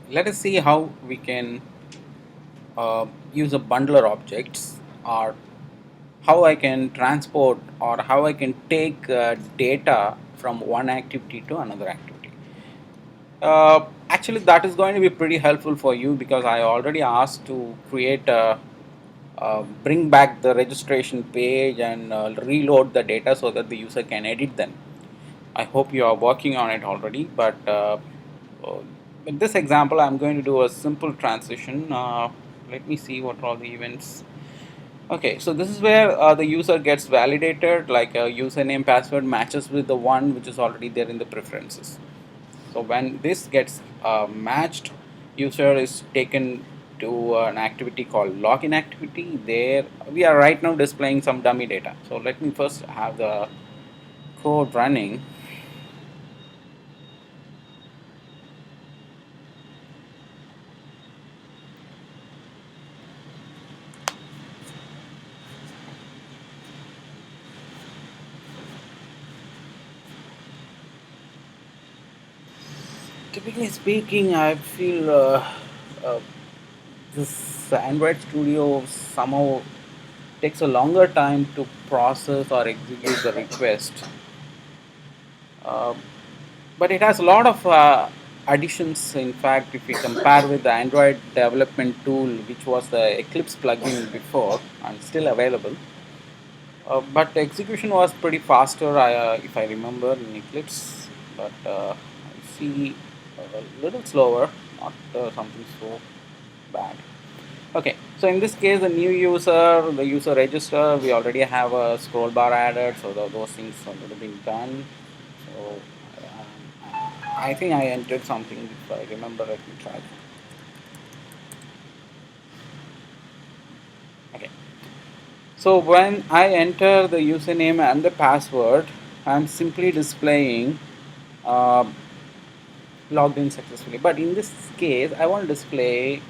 Let us see how we can use a bundler objects, or how I can transport, or how I can take data from one activity to another activity. Actually, that is going to be pretty helpful for you because I already asked to create bring back the registration page and reload the data so that the user can edit them. I hope you are working on it already, but uh, in this example, I'm going to do a simple transition. Let me see what are all the events. Okay, so this is where the user gets validated, like a username password matches with the one which is already there in the preferences. So when this gets matched, user is taken to an activity called login activity. There we are right now displaying some dummy data. So let me first have the code running. Typically speaking, I feel uh, this Android Studio somehow takes a longer time to process or execute the request. Uh, but it has a lot of additions. In fact, if we compare with the Android development tool, which was the Eclipse plugin before and still available, but the execution was pretty faster, if I remember, in Eclipse. But I see a little slower, not something so bad. Okay, so in this case, the user register, we already have a scroll bar added, so those things already been done. So I think I entered something, if I remember. Let me try. Okay, so when I enter the username and the password, I'm simply displaying uh, logged in successfully. But in this case, I want to display.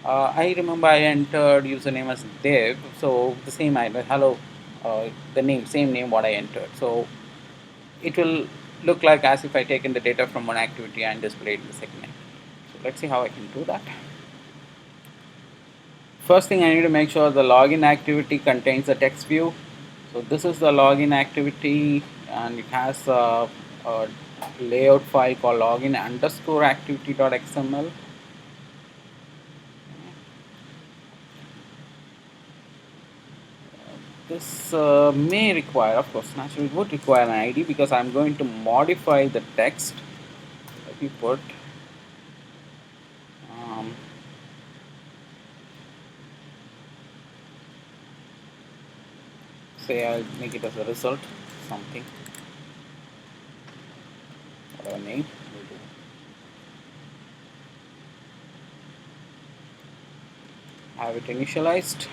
I remember I entered username as Dev, so the same ID, hello, the name, same name what I entered. So it will look like as if I taken the data from one activity and displayed in the second activity. So let's see how I can do that. First thing, I need to make sure the login activity contains a text view. So this is the login activity, and it has a layout file called login underscore activity.xml. This may require, of course, naturally it would require an ID because I'm going to modify the text. Let me put, um, say I'll make it as a result, something, whatever name. We'll do. Have it initialized.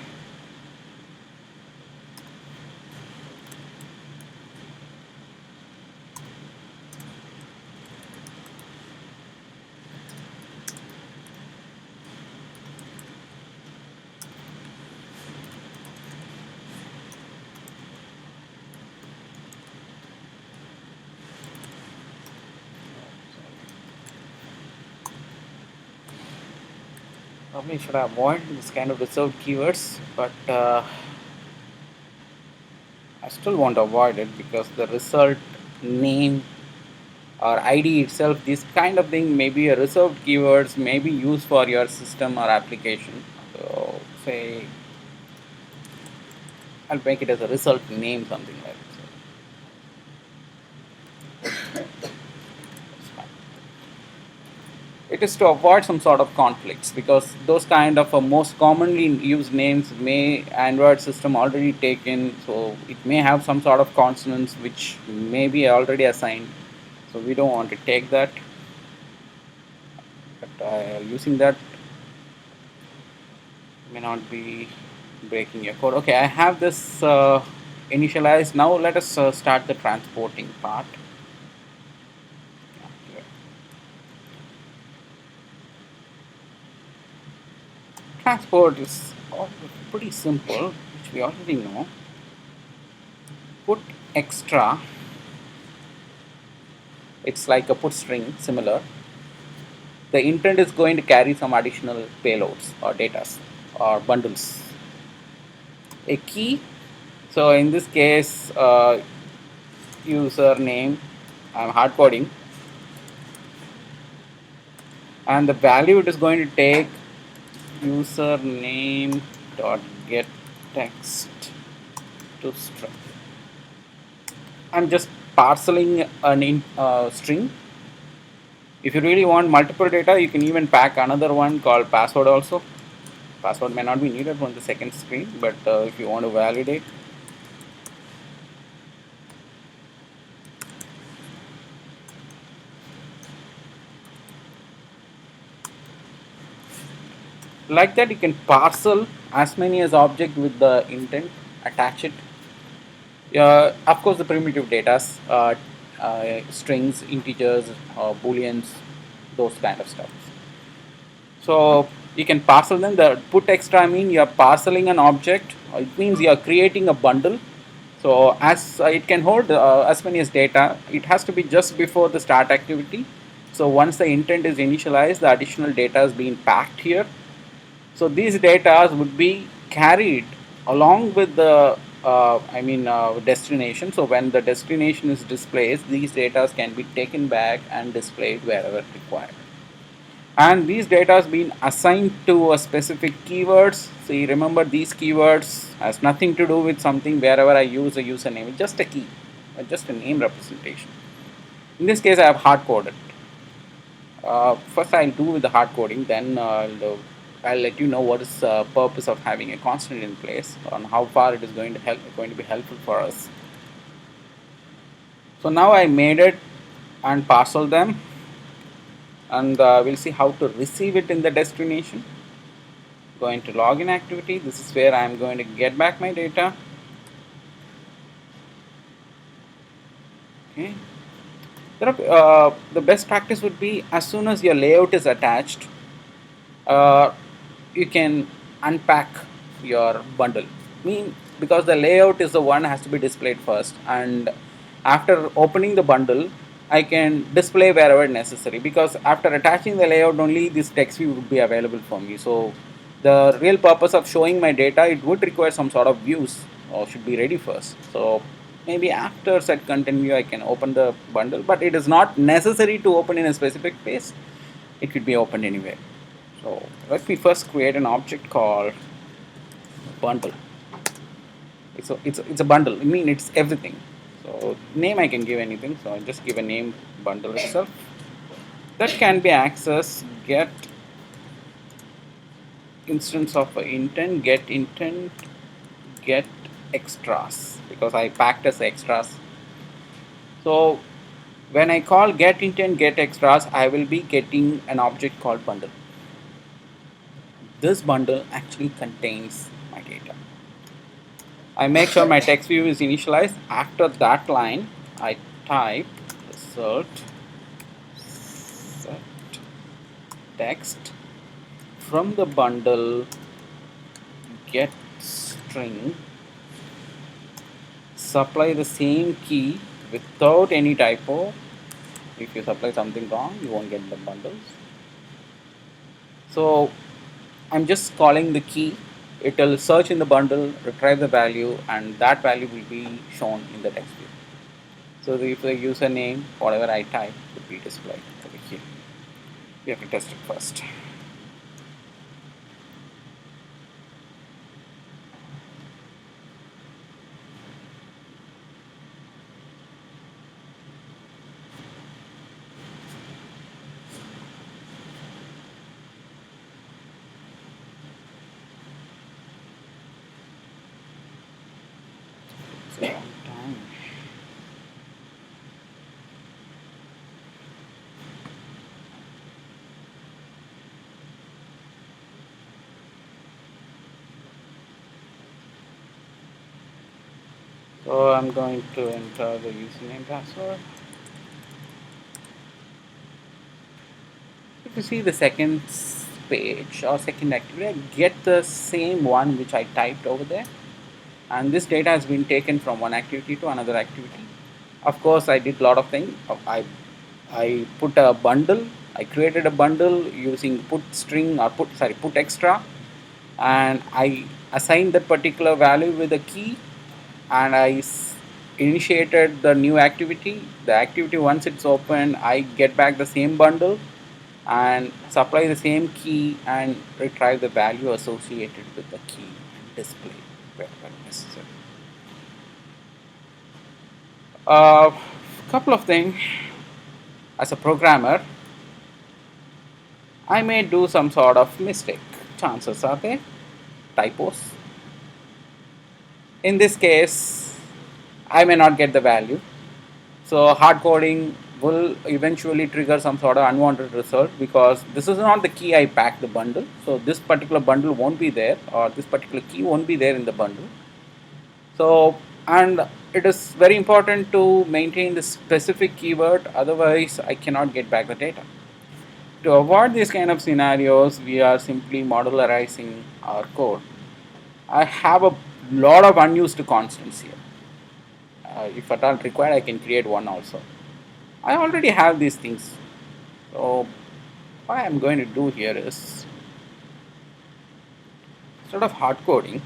Probably should avoid this kind of reserved keywords, but I still want to avoid it because the result name or ID itself, this kind of thing may be a reserved keywords, may be used for your system or application. So say I'll make it as a result name, something like that. So that's fine. It is to avoid some sort of conflicts because those kind of most commonly used names may Android system already taken, so it may have some sort of consonants which may be already assigned. So we don't want to take that. But using that may not be breaking your code. Okay, I have this initialized. Now let us start the transporting part. Transport is pretty simple, which we already know. Put extra, it's like a put string, similar. the intent is going to carry some additional payloads or datas or bundles. A key, so in this case, username, I'm hard coding, and the value it is going to take username dot get text to string. I'm just parceling string. If you really want multiple data, you can even pack another one called password also. Password may not be needed on the second screen, but if you want to validate, like that, you can parcel as many as object with the intent, attach it. Of course, the primitive data, strings, integers, booleans, those kind of stuff. So you can parcel them. The put extra mean you are parceling an object. It means you are creating a bundle. So as it can hold as many as data, it has to be just before the start activity. So once the intent is initialized, the additional data is being packed here. So these data would be carried along with the destination. So when the destination is displaced, these data can be taken back and displayed wherever required. And these data has been assigned to a specific keywords. See, remember these keywords has nothing to do with something wherever I use a username. It's just a key, just a name representation. In this case, I have hard coded. First, I'll do with the hard coding. Then I'll let you know what is the purpose of having a constant in place and how far it is going to be helpful for us. So now I made it and parcel them, and we'll see how to receive it in the destination. Going to login activity. This is where I'm going to get back my data. Okay. The best practice would be as soon as your layout is attached, uh, you can unpack your bundle. Because the layout is the one has to be displayed first, and after opening the bundle, I can display wherever necessary. Because after attaching the layout, only this text view would be available for me. So the real purpose of showing my data, it would require some sort of views or should be ready first. So maybe after set content view, I can open the bundle, but it is not necessary to open in a specific place. It could be opened anywhere. So let me first create an object called bundle. It's a bundle. I mean, it's everything. So name I can give anything. So I just give a name bundle itself. That can be accessed. Get instance of intent, get extras, because I packed as extras. So when I call get intent, get extras, I will be getting an object called bundle. This bundle actually contains my data. I make sure my text view is initialized. After that line, I type insert set text from the bundle get string, supply the same key without any typo. If you supply something wrong, you won't get the bundles. So I'm just calling the key. It will search in the bundle, retrieve the value, and that value will be shown in the text view. So if the username, whatever I type, would be displayed over here. We have to test it first. It's a long time. So I'm going to enter the username password. If you see the second page or second activity, I get the same one which I typed over there, and this data has been taken from one activity to another activity. Of course, I did a lot of things. I put a bundle, I created a bundle using put string or put extra, and I assigned that particular value with a key, and initiated the new activity. The activity, once it's open, I get back the same bundle and supply the same key and retrieve the value associated with the key and display wherever necessary. A couple of things. As a programmer, I may do some sort of mistake. Chances are there, typos. In this case, I may not get the value. So hard coding will eventually trigger some sort of unwanted result, because this is not the key I packed the bundle. So this particular bundle won't be there, or this particular key won't be there in the bundle. So, and it is very important to maintain the specific keyword, otherwise I cannot get back the data. To avoid these kind of scenarios, we are simply modularizing our code. I have a lot of unused constants here. If at all required, I can create one also. I already have these things. So what I'm going to do here is, instead of hard coding,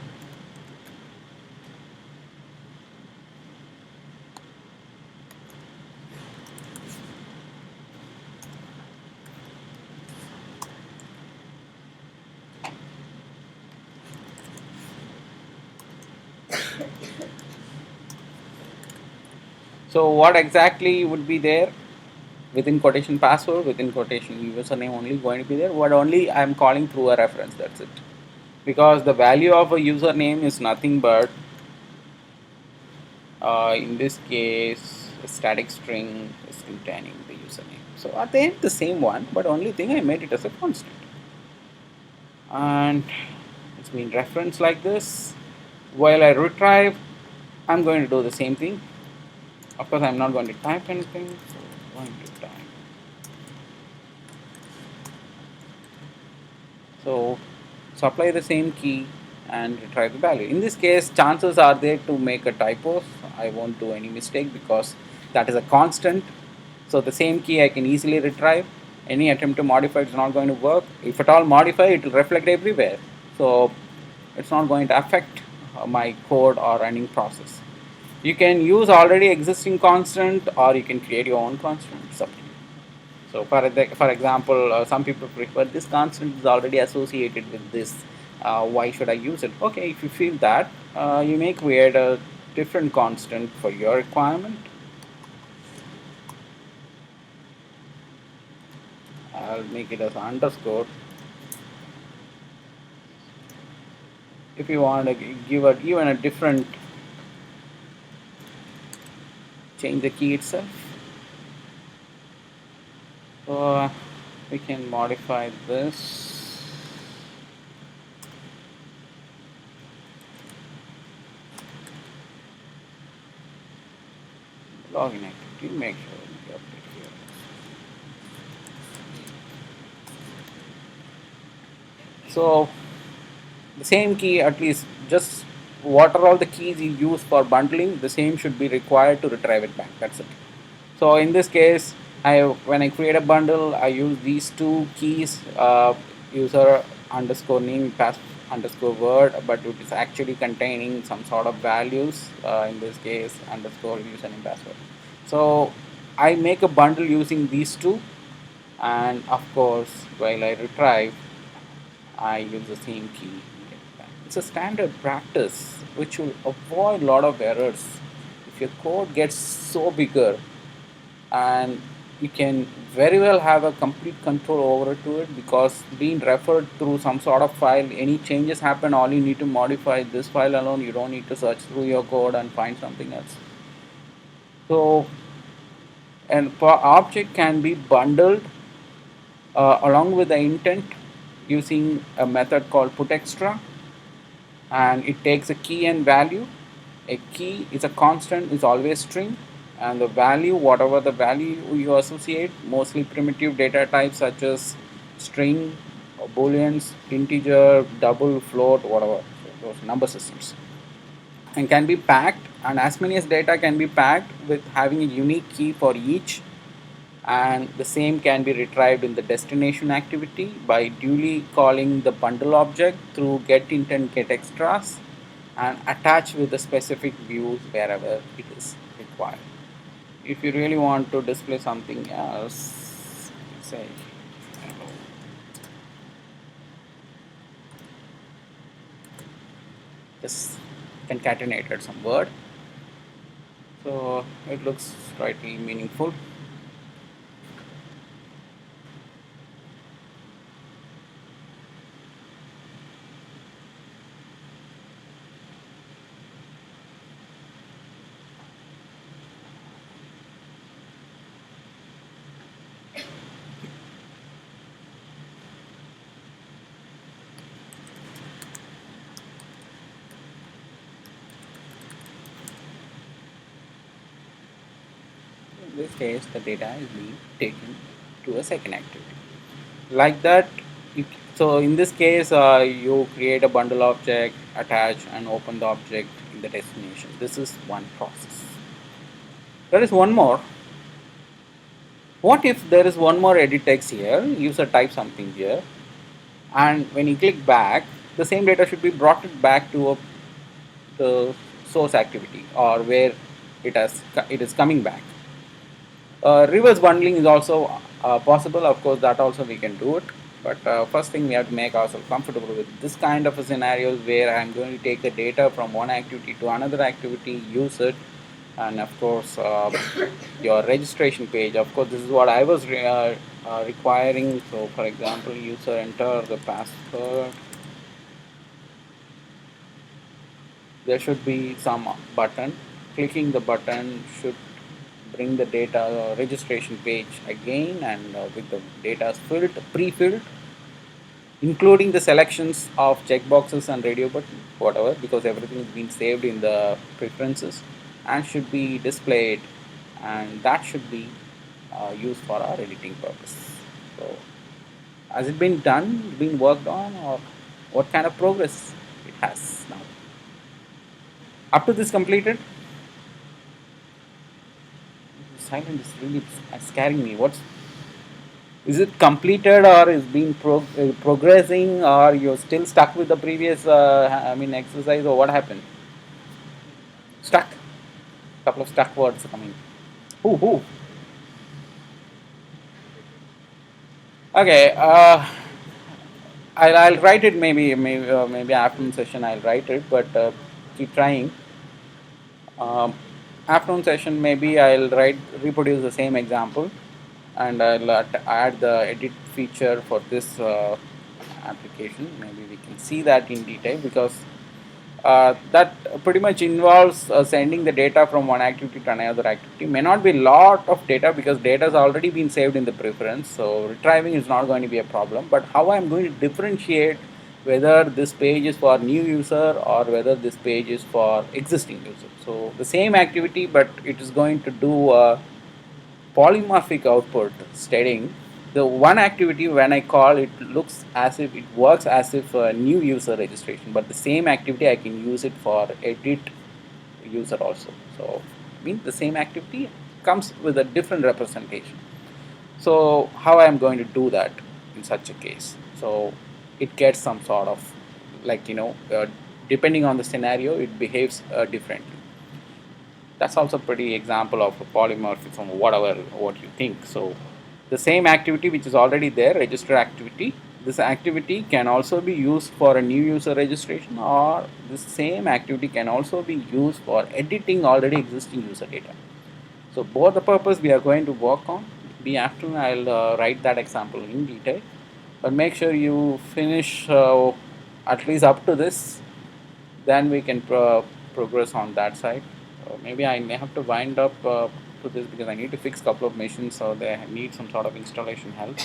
so what exactly would be there? Within quotation password, within quotation username only going to be there, but only I am calling through a reference, that's it. Because the value of a username is nothing but, in this case, a static string is containing the username. So at the end, the same one, but only thing I made it as a constant. And it's been referenced like this. While I retrieve, I'm going to do the same thing. Of course, I'm not going to type anything, so I'm going to type. So supply the same key and retrieve the value. In this case, chances are there to make a typo. I won't do any mistake because that is a constant. So the same key I can easily retrieve. Any attempt to modify it is not going to work. If at all modify, it will reflect everywhere. So it's not going to affect my code or running process. You can use already existing constant, or you can create your own constant. It's up to you. So for example, some people prefer this constant is already associated with this. Why should I use it? Okay, if you feel that, you may create a different constant for your requirement. I'll make it as underscore. If you want to give it even a different, change the key itself. So we can modify this. Login activity, make sure we update here. So the same key, at least just what are all the keys you use for bundling, the same should be required to retrieve it back. That's it. So in this case, when I create a bundle, I use these two keys, user underscore name pass underscore word, but it is actually containing some sort of values, in this case underscore username password. So I make a bundle using these two, and of course while I retrieve, I use the same key. It's a standard practice which will avoid a lot of errors. If your code gets so bigger, and you can very well have a complete control over to it, because being referred through some sort of file, any changes happen, all you need to modify this file alone. You don't need to search through your code and find something else. So an object can be bundled along with the intent using a method called put extra, and it takes a key and value. A key is a constant, is always string, and the value, whatever the value you associate, mostly primitive data types such as string, or booleans, integer, double, float, whatever, so those number systems, and can be packed, and as many as data can be packed with having a unique key for each, and the same can be retrieved in the destination activity by duly calling the bundle object through get intent get extras and attach with the specific views wherever it is required. If you really want to display something else, say hello, just concatenated some word, so it looks slightly meaningful. In this case, the data is being taken to a second activity. Like that, you, so in this case, you create a bundle object, attach and open the object in the destination. This is one process. There is one more. What if there is one more edit text here, user type something here, and when you click back, the same data should be brought back to the source activity or where it is coming back. Reverse bundling is also possible. Of course, that also we can do it. But first thing, we have to make ourselves comfortable with this kind of a scenarios where I'm going to take the data from one activity to another activity, use it, and of course, your registration page. Of course, this is what I was requiring. So, for example, user enter the password. There should be some button. Clicking the button should bring the data registration page again, and with the data filled, pre-filled, including the selections of checkboxes and radio button, whatever, because everything is being saved in the preferences and should be displayed, and that should be used for our editing purpose. So, has it been done, been worked on, or what kind of progress it has now? Up to this completed? Silence is really scaring me. What's Is it completed or is being progressing, or you're still stuck with the previous exercise, or what happened? Stuck. Couple of stuck words coming. Who? Okay. I'll write it, maybe afternoon session I'll write it, but keep trying. Um, Afternoon session maybe I'll reproduce the same example, and I'll add the edit feature for this application. Maybe we can see that in detail, because that pretty much involves sending the data from one activity to another activity. May not be a lot of data because data has already been saved in the preference, so retrieving is not going to be a problem. But how I'm going to differentiate whether this page is for new user or whether this page is for existing user. So the same activity, but it is going to do a polymorphic output, stating the one activity when I call it looks as if it works as if a new user registration, but the same activity I can use it for edit user also. So means the same activity comes with a different representation. So how I am going to do that in such a case? So it gets some sort of, like, depending on the scenario, it behaves differently. That's also pretty example of a polymorphism, whatever what you think. So the same activity which is already there, register activity, this activity can also be used for a new user registration, or this same activity can also be used for editing already existing user data. So both the purpose we are going to work on. Be afternoon I'll write that example in detail, but make sure you finish at least up to this, then we can progress on that side. Maybe I may have to wind up to this because I need to fix couple of machines, so they need some sort of installation help.